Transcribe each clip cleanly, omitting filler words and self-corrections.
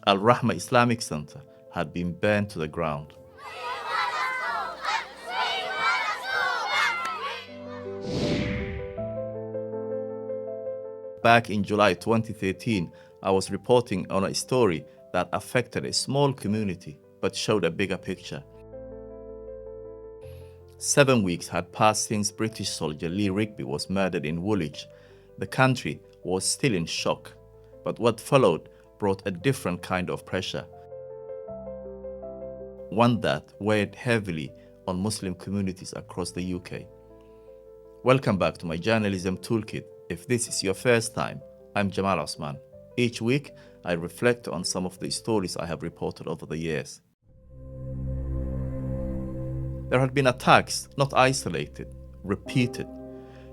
Al-Rahma Islamic Centre had been burned to the ground. Back in July 2013, I was reporting on a story that affected a small community but showed a bigger picture. 7 weeks had passed since British soldier Lee Rigby was murdered in Woolwich. The country was still in shock, but what followed brought a different kind of pressure, one that weighed heavily on Muslim communities across the UK. Welcome back to my journalism toolkit. If this is your first time, I'm Jamal Osman. Each week, I reflect on some of the stories I have reported over the years. There had been attacks, not isolated, repeated.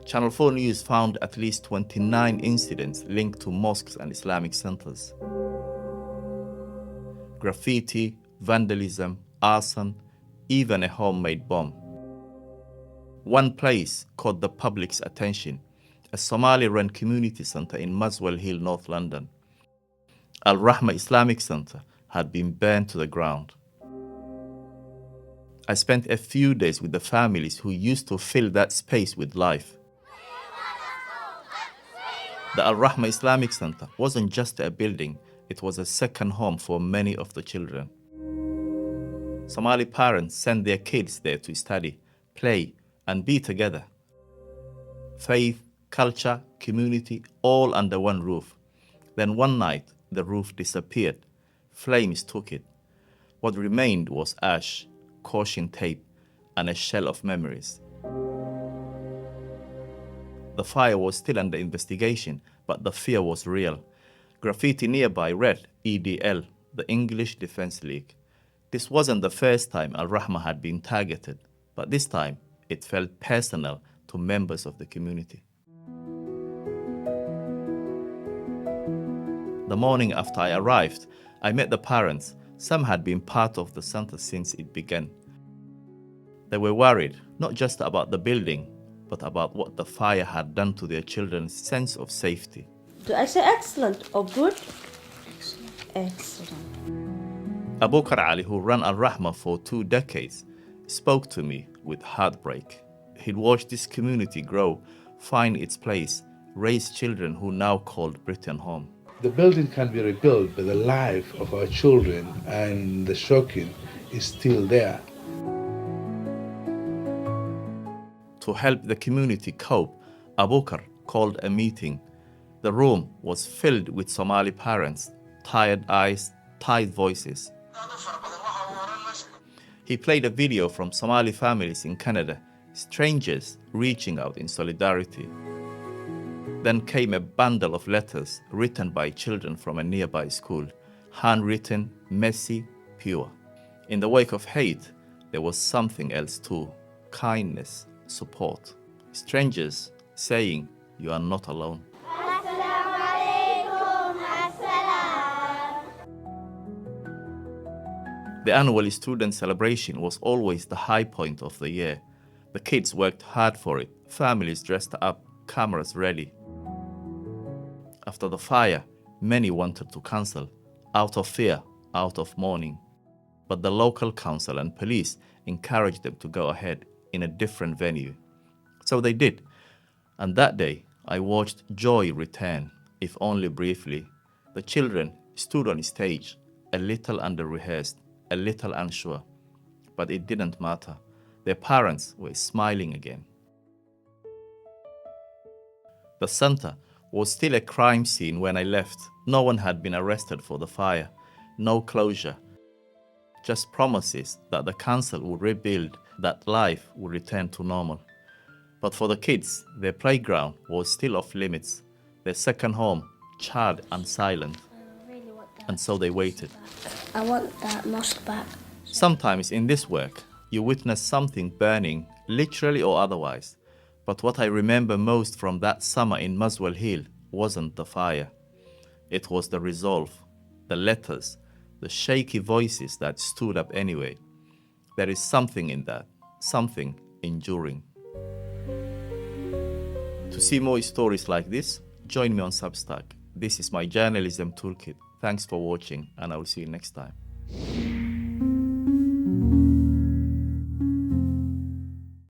Channel 4 News found at least 29 incidents linked to mosques and Islamic centers. Graffiti, vandalism, arson, even a homemade bomb. One place caught the public's attention, a Somali-run community center in Muswell Hill, North London. Al-Rahma Islamic Centre had been burned to the ground. I spent a few days with the families who used to fill that space with life. The Al-Rahma Islamic Centre wasn't just a building, it was a second home for many of the children. Somali parents sent their kids there to study, play, and be together. Faith, culture, community, all under one roof. Then one night, the roof disappeared. Flames took it. What remained was ash, caution tape, and a shell of memories. The fire was still under investigation, but the fear was real. Graffiti nearby read EDL, the English Defence League. This wasn't the first time Al-Rahma had been targeted, but this time it felt personal to members of the community. The morning after I arrived, I met the parents. Some had been part of the center since it began. They were worried, not just about the building, but about what the fire had done to their children's sense of safety. Do I say excellent or good? Excellent. Abukar Ali, who ran Al-Rahma for 2 decades, spoke to me with heartbreak. He'd watched this community grow, find its place, raise children who now called Britain home. The building can be rebuilt, but the life of our children and the shocking is still there. To help the community cope, Abukar called a meeting. The room was filled with Somali parents, tired eyes, tired voices. He played a video from Somali families in Canada, strangers reaching out in solidarity. Then came a bundle of letters written by children from a nearby school, handwritten, messy, pure. In the wake of hate, there was something else too, kindness, support. Strangers saying, "You are not alone." The annual student celebration was always the high point of the year. The kids worked hard for it, families dressed up, cameras ready. After the fire, many wanted to cancel, out of fear, out of mourning. But the local council and police encouraged them to go ahead in a different venue. So they did. And that day, I watched joy return, if only briefly. The children stood on stage, a little under-rehearsed, a little unsure. But it didn't matter. Their parents were smiling again. The center was still a crime scene when I left. No one had been arrested for the fire. No closure. Just promises that the council would rebuild, that life would return to normal. But for the kids, their playground was still off limits. Their second home, charred and silent. And so they waited. I want that mosque back. Sometimes in this work, you witness something burning, literally or otherwise. But what I remember most from that summer in Muswell Hill wasn't the fire. It was the resolve, the letters, the shaky voices that stood up anyway. There is something in that, something enduring. To see more stories like this, join me on Substack. This is my journalism toolkit. Thanks for watching, and I will see you next time.